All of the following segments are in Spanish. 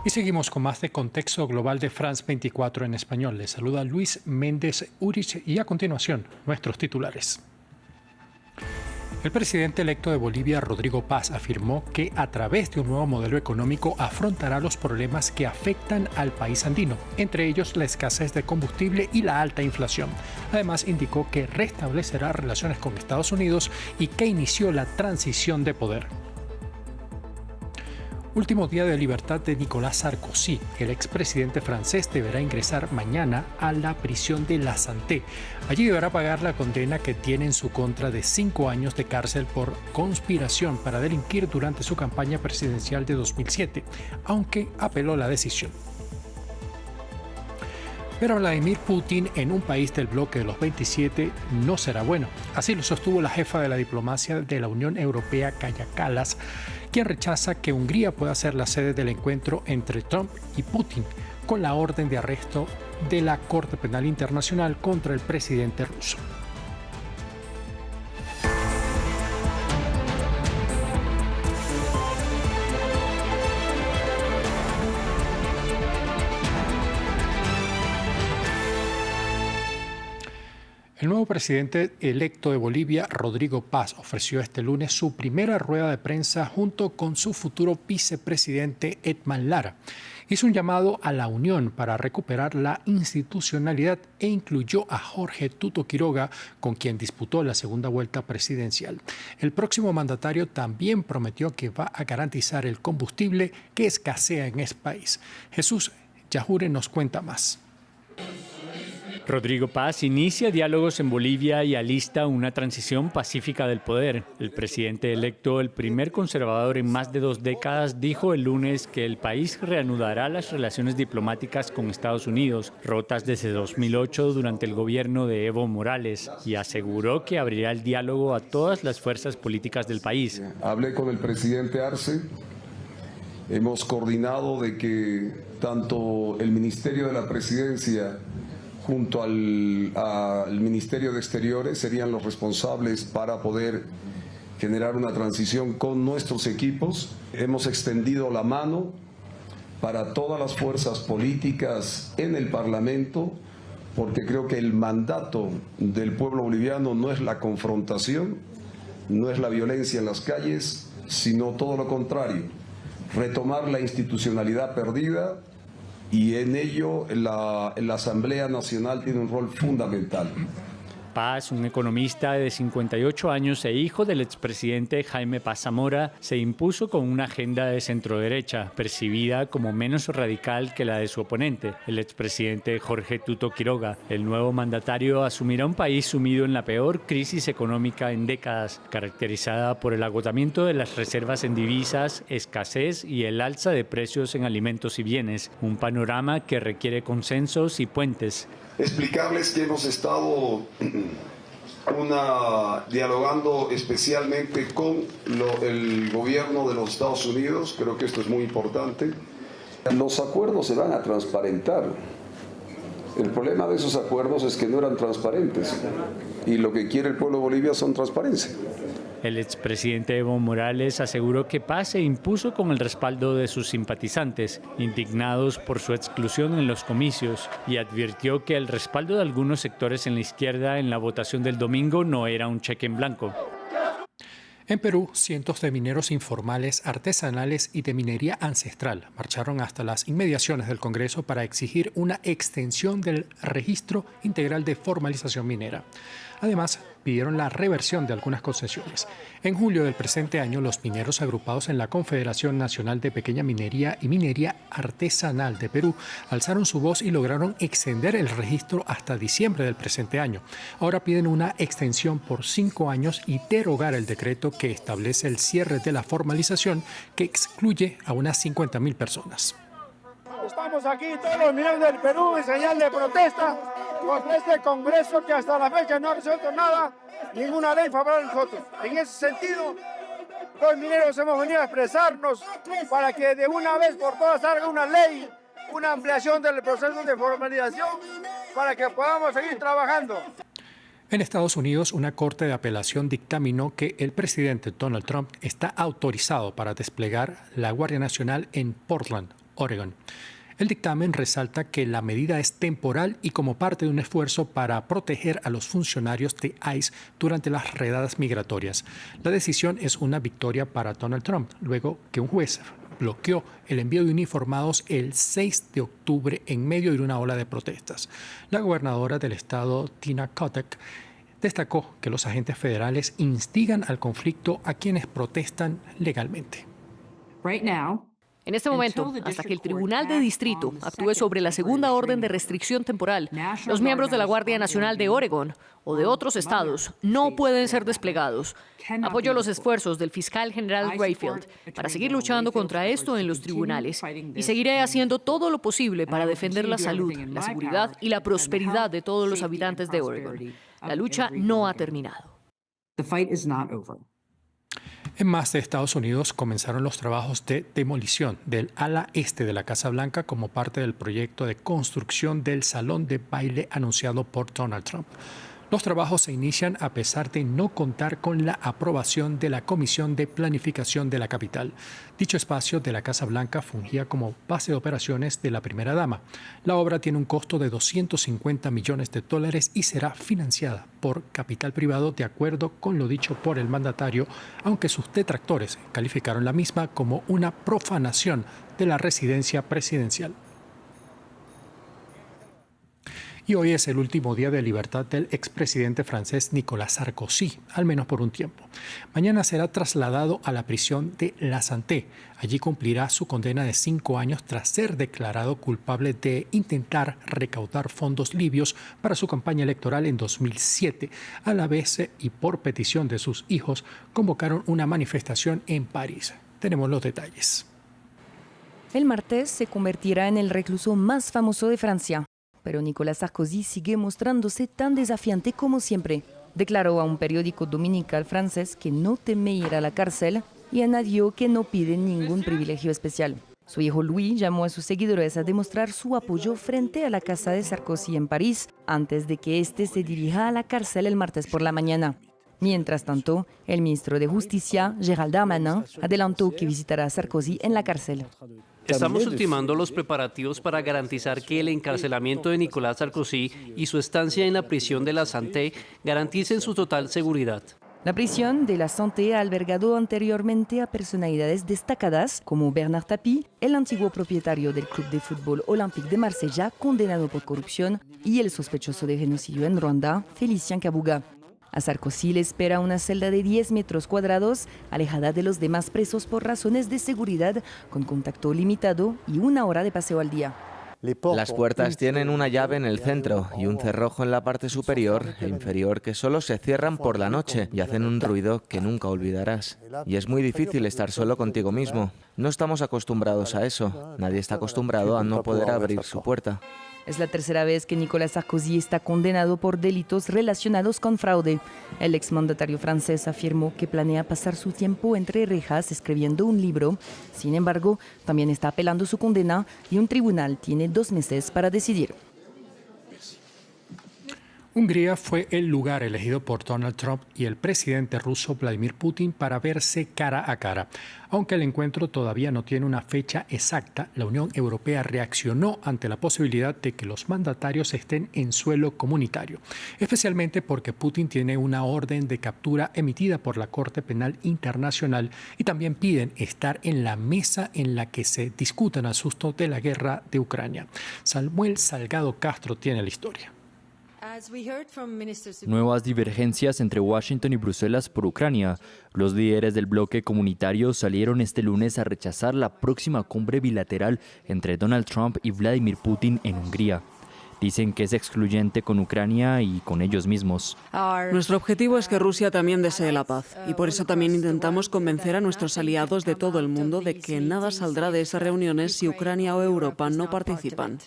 Y seguimos con más de Contexto Global de France 24 en español. Les saluda Luis Méndez Urich y a continuación nuestros titulares. El presidente electo de Bolivia, Rodrigo Paz, afirmó que a través de un nuevo modelo económico afrontará los problemas que afectan al país andino, entre ellos la escasez de combustible y la alta inflación. Además, indicó que restablecerá relaciones con Estados Unidos y que inició la transición de poder. Último día de libertad de Nicolas Sarkozy. El expresidente francés deberá ingresar mañana a la prisión de La Santé. Allí deberá pagar la condena que tiene en su contra de 5 años de cárcel por conspiración para delinquir durante su campaña presidencial de 2007, aunque apeló la decisión. Pero Vladimir Putin en un país del bloque de los 27 no será bueno. Así lo sostuvo la jefa de la diplomacia de la Unión Europea, Kaja Kallas, quien rechaza que Hungría pueda ser la sede del encuentro entre Trump y Putin, con la orden de arresto de la Corte Penal Internacional contra el presidente ruso. El nuevo presidente electo de Bolivia, Rodrigo Paz, ofreció este lunes su primera rueda de prensa junto con su futuro vicepresidente Edman Lara. Hizo un llamado a la unión para recuperar la institucionalidad e incluyó a Jorge Tuto Quiroga, con quien disputó la segunda vuelta presidencial. El próximo mandatario también prometió que va a garantizar el combustible que escasea en ese país. Jesús Yajure nos cuenta más. Rodrigo Paz inicia diálogos en Bolivia y alista una transición pacífica del poder. El presidente electo, el primer conservador en más de 2 décadas, dijo el lunes que el país reanudará las relaciones diplomáticas con Estados Unidos, rotas desde 2008 durante el gobierno de Evo Morales, y aseguró que abrirá el diálogo a todas las fuerzas políticas del país. Hablé con el presidente Arce, hemos coordinado de que tanto el Ministerio de la Presidencia junto al Ministerio de Exteriores serían los responsables para poder generar una transición con nuestros equipos. Hemos extendido la mano para todas las fuerzas políticas en el Parlamento, porque creo que el mandato del pueblo boliviano no es la confrontación, no es la violencia en las calles, sino todo lo contrario, retomar la institucionalidad perdida. Y en ello la Asamblea Nacional tiene un rol fundamental. Paz, un economista de 58 años e hijo del expresidente Jaime Paz Zamora, se impuso con una agenda de centroderecha, percibida como menos radical que la de su oponente, el expresidente Jorge Tuto Quiroga. El nuevo mandatario asumirá un país sumido en la peor crisis económica en décadas, caracterizada por el agotamiento de las reservas en divisas, escasez y el alza de precios en alimentos y bienes, un panorama que requiere consensos y puentes. Explicarles que hemos estado dialogando especialmente con el gobierno de los Estados Unidos. Creo que esto es muy importante. Los acuerdos se van a transparentar. El problema de esos acuerdos es que no eran transparentes y lo que quiere el pueblo de Bolivia son transparencia. El expresidente Evo Morales aseguró que Paz se impuso con el respaldo de sus simpatizantes, indignados por su exclusión en los comicios, y advirtió que el respaldo de algunos sectores en la izquierda en la votación del domingo no era un cheque en blanco. En Perú, cientos de mineros informales, artesanales y de minería ancestral marcharon hasta las inmediaciones del Congreso para exigir una extensión del registro integral de formalización minera. Además, pidieron la reversión de algunas concesiones. En julio del presente año, los mineros agrupados en la Confederación Nacional de Pequeña Minería y Minería Artesanal de Perú alzaron su voz y lograron extender el registro hasta diciembre del presente año. Ahora piden una extensión por 5 años y derogar el decreto que establece el cierre de la formalización, que excluye a unas 50.000 personas. Estamos aquí todos los mineros del Perú en señal de protesta contra este Congreso que hasta la fecha no ha resuelto nada, ninguna ley favorable a nosotros. En ese sentido, los mineros hemos venido a expresarnos para que de una vez por todas salga una ley, una ampliación del proceso de formalización para que podamos seguir trabajando. En Estados Unidos, una corte de apelación dictaminó que el presidente Donald Trump está autorizado para desplegar la Guardia Nacional en Portland, Oregon. El dictamen resalta que la medida es temporal y como parte de un esfuerzo para proteger a los funcionarios de ICE durante las redadas migratorias. La decisión es una victoria para Donald Trump, luego que un juez bloqueó el envío de uniformados el 6 de octubre en medio de una ola de protestas. La gobernadora del estado, Tina Kotek, destacó que los agentes federales instigan al conflicto a quienes protestan legalmente. En este momento, hasta que el Tribunal de Distrito actúe sobre la segunda orden de restricción temporal, los miembros de la Guardia Nacional de Oregon o de otros estados no pueden ser desplegados. Apoyo los esfuerzos del fiscal general Rayfield para seguir luchando contra esto en los tribunales y seguiré haciendo todo lo posible para defender la salud, la seguridad y la prosperidad de todos los habitantes de Oregon. La lucha no ha terminado. En más de Estados Unidos comenzaron los trabajos de demolición del ala este de la Casa Blanca como parte del proyecto de construcción del salón de baile anunciado por Donald Trump. Los trabajos se inician a pesar de no contar con la aprobación de la Comisión de Planificación de la capital. Dicho espacio de la Casa Blanca fungía como base de operaciones de la primera dama. La obra tiene un costo de $250 millones y será financiada por capital privado de acuerdo con lo dicho por el mandatario, aunque sus detractores calificaron la misma como una profanación de la residencia presidencial. Y hoy es el último día de libertad del expresidente francés Nicolas Sarkozy, al menos por un tiempo. Mañana será trasladado a la prisión de La Santé. Allí cumplirá su condena de 5 años tras ser declarado culpable de intentar recaudar fondos libios para su campaña electoral en 2007. A la vez, y por petición de sus hijos, convocaron una manifestación en París. Tenemos los detalles. El martes se convertirá en el recluso más famoso de Francia. Pero Nicolas Sarkozy sigue mostrándose tan desafiante como siempre. Declaró a un periódico dominical francés que no teme ir a la cárcel y añadió que no pide ningún privilegio especial. Su hijo Louis llamó a sus seguidores a demostrar su apoyo frente a la casa de Sarkozy en París antes de que éste se dirija a la cárcel el martes por la mañana. Mientras tanto, el ministro de Justicia, Gérald Darmanin, adelantó que visitará a Sarkozy en la cárcel. Estamos ultimando los preparativos para garantizar que el encarcelamiento de Nicolas Sarkozy y su estancia en la prisión de La Santé garanticen su total seguridad. La prisión de La Santé ha albergado anteriormente a personalidades destacadas como Bernard Tapie, el antiguo propietario del club de fútbol Olympique de Marsella, condenado por corrupción, y el sospechoso de genocidio en Ruanda, Félicien Kabuga. A Sarkozy le espera una celda de 10 metros cuadrados, alejada de los demás presos por razones de seguridad, con contacto limitado y 1 hora de paseo al día. Las puertas tienen una llave en el centro y un cerrojo en la parte superior e inferior que solo se cierran por la noche y hacen un ruido que nunca olvidarás. Y es muy difícil estar solo contigo mismo. No estamos acostumbrados a eso. Nadie está acostumbrado a no poder abrir su puerta. Es la tercera vez que Nicolas Sarkozy está condenado por delitos relacionados con fraude. El exmandatario francés afirmó que planea pasar su tiempo entre rejas escribiendo un libro. Sin embargo, también está apelando su condena y un tribunal tiene 2 meses para decidir. Hungría fue el lugar elegido por Donald Trump y el presidente ruso Vladimir Putin para verse cara a cara. Aunque el encuentro todavía no tiene una fecha exacta, la Unión Europea reaccionó ante la posibilidad de que los mandatarios estén en suelo comunitario, especialmente porque Putin tiene una orden de captura emitida por la Corte Penal Internacional y también piden estar en la mesa en la que se discutan asuntos de la guerra de Ucrania. Samuel Salgado Castro tiene la historia. Nuevas divergencias entre Washington y Bruselas por Ucrania. Los líderes del bloque comunitario salieron este lunes a rechazar la próxima cumbre bilateral entre Donald Trump y Vladimir Putin en Hungría. Dicen que es excluyente con Ucrania y con ellos mismos. Nuestro objetivo es que Rusia también desee la paz y por eso también intentamos convencer a nuestros aliados de todo el mundo de que nada saldrá de esas reuniones si Ucrania o Europa no participan.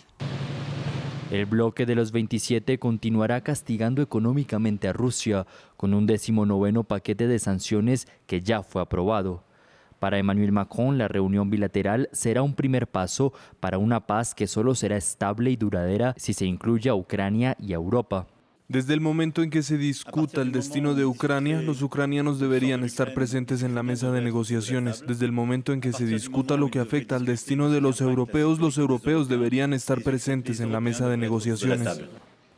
El bloque de los 27 continuará castigando económicamente a Rusia con un 19º paquete de sanciones que ya fue aprobado. Para Emmanuel Macron, la reunión bilateral será un primer paso para una paz que solo será estable y duradera si se incluye a Ucrania y a Europa. Desde el momento en que se discuta el destino de Ucrania, los ucranianos deberían estar presentes en la mesa de negociaciones. Desde el momento en que se discuta lo que afecta al destino de los europeos deberían estar presentes en la mesa de negociaciones.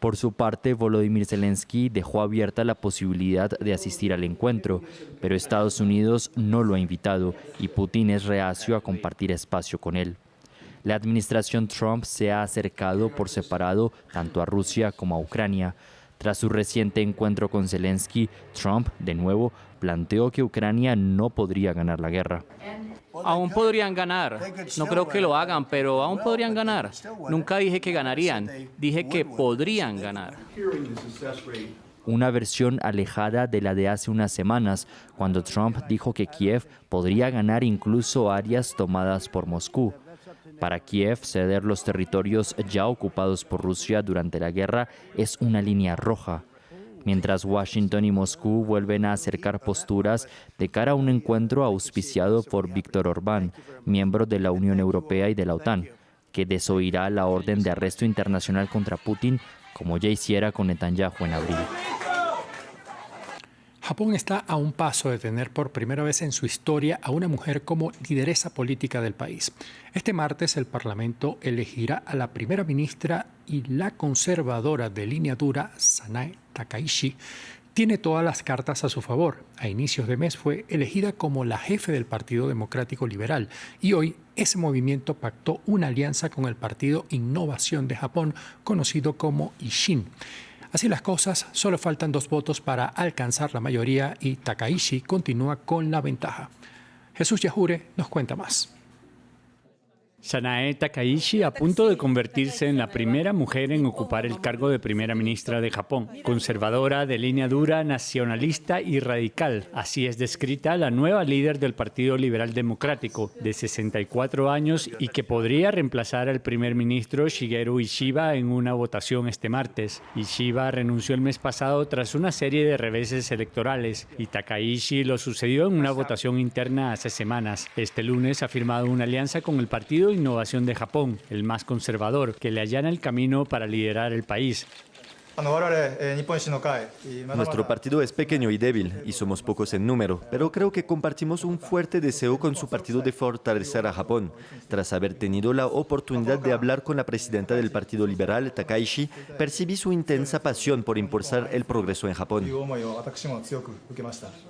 Por su parte, Volodymyr Zelensky dejó abierta la posibilidad de asistir al encuentro, pero Estados Unidos no lo ha invitado y Putin es reacio a compartir espacio con él. La administración Trump se ha acercado por separado tanto a Rusia como a Ucrania. Tras su reciente encuentro con Zelensky, Trump, de nuevo, planteó que Ucrania no podría ganar la guerra. Aún podrían ganar. No creo que lo hagan, pero aún podrían ganar. Nunca dije que ganarían, dije que podrían ganar. Una versión alejada de la de hace unas semanas, cuando Trump dijo que Kiev podría ganar incluso áreas tomadas por Moscú. Para Kiev, ceder los territorios ya ocupados por Rusia durante la guerra es una línea roja. Mientras Washington y Moscú vuelven a acercar posturas de cara a un encuentro auspiciado por Víctor Orbán, miembro de la Unión Europea y de la OTAN, que desoirá la orden de arresto internacional contra Putin, como ya hiciera con Netanyahu en abril. Japón está a un paso de tener por primera vez en su historia a una mujer como lideresa política del país. Este martes el Parlamento elegirá a la primera ministra y la conservadora de línea dura, Sanae Takaichi, tiene todas las cartas a su favor. A inicios de mes fue elegida como la jefe del Partido Democrático Liberal y hoy ese movimiento pactó una alianza con el Partido Innovación de Japón, conocido como Ishin. Así las cosas, solo faltan 2 votos para alcanzar la mayoría y Takaichi continúa con la ventaja. Jesús Yajure nos cuenta más. Sanae Takaichi a punto de convertirse en la primera mujer en ocupar el cargo de primera ministra de Japón. Conservadora, de línea dura, nacionalista y radical. Así es descrita la nueva líder del Partido Liberal Democrático, de 64 años y que podría reemplazar al primer ministro Shigeru Ishiba en una votación este martes. Ishiba renunció el mes pasado tras una serie de reveses electorales y Takaichi lo sucedió en una votación interna hace semanas. Este lunes ha firmado una alianza con el Partido Innovación de Japón, el más conservador, que le allana el camino para liderar el país. Nuestro partido es pequeño y débil y somos pocos en número, pero creo que compartimos un fuerte deseo con su partido de fortalecer a Japón. Tras haber tenido la oportunidad de hablar con la presidenta del Partido Liberal, Takaichi, percibí su intensa pasión por impulsar el progreso en Japón.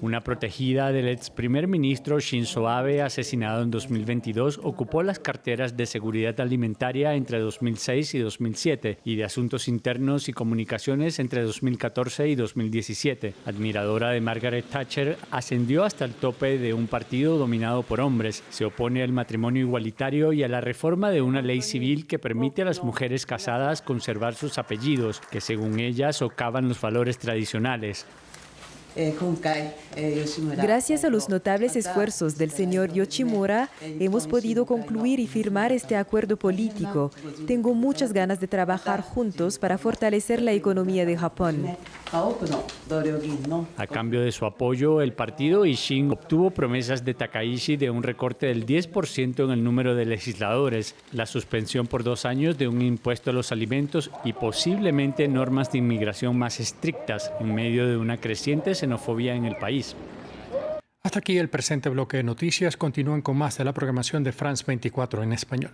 Una protegida del ex primer ministro Shinzo Abe, asesinado en 2022, ocupó las carteras de seguridad alimentaria entre 2006 y 2007 y de asuntos internos y comunicaciones entre 2014 y 2017. Admiradora de Margaret Thatcher, ascendió hasta el tope de un partido dominado por hombres. Se opone al matrimonio igualitario y a la reforma de una ley civil que permite a las mujeres casadas conservar sus apellidos, que según ella socavan los valores tradicionales. Gracias a los notables esfuerzos del señor Yoshimura, hemos podido concluir y firmar este acuerdo político. Tengo muchas ganas de trabajar juntos para fortalecer la economía de Japón. A cambio de su apoyo, el partido Ishin obtuvo promesas de Takaichi de un recorte del 10% en el número de legisladores, la suspensión por 2 años de un impuesto a los alimentos y posiblemente normas de inmigración más estrictas en medio de una creciente xenofobia en el país. Hasta aquí el presente bloque de noticias. Continúen con más de la programación de France 24 en español.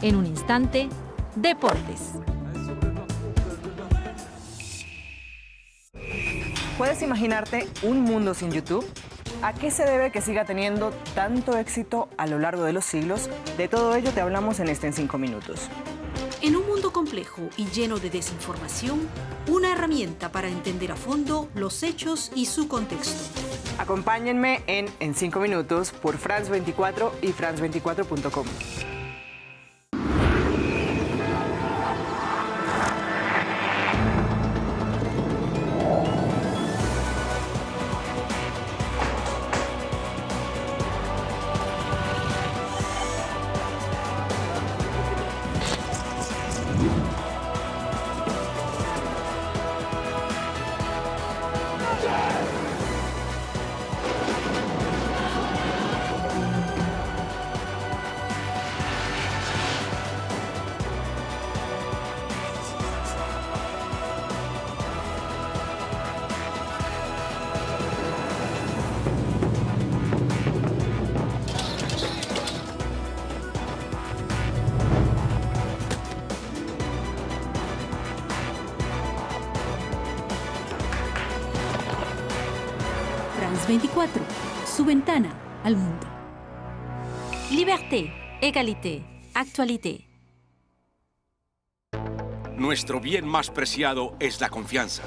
En un instante, deportes. ¿Puedes imaginarte un mundo sin YouTube? ¿A qué se debe que siga teniendo tanto éxito a lo largo de los siglos? De todo ello te hablamos en En 5 minutos. En un mundo complejo y lleno de desinformación, una herramienta para entender a fondo los hechos y su contexto. Acompáñenme en 5 minutos por France 24 y france24.com. 24, su ventana al mundo. Liberté, égalité, actualité. Nuestro bien más preciado es la confianza.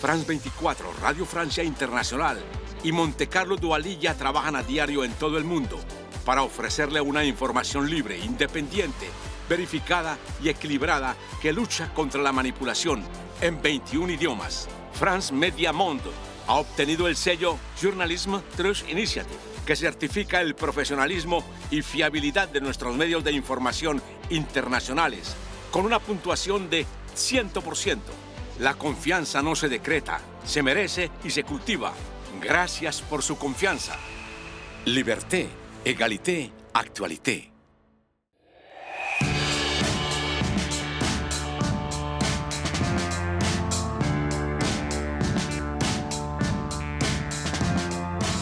France 24, Radio Francia Internacional y Monte Carlo Dualilla trabajan a diario en todo el mundo para ofrecerle una información libre, independiente, verificada y equilibrada que lucha contra la manipulación en 21 idiomas. France Media Monde ha obtenido el sello Journalism Trust Initiative, que certifica el profesionalismo y fiabilidad de nuestros medios de información internacionales, con una puntuación de 100%. La confianza no se decreta, se merece y se cultiva. Gracias por su confianza. Liberté, égalité, actualité.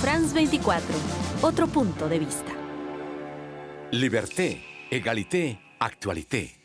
France 24, otro punto de vista. Liberté, égalité, actualité.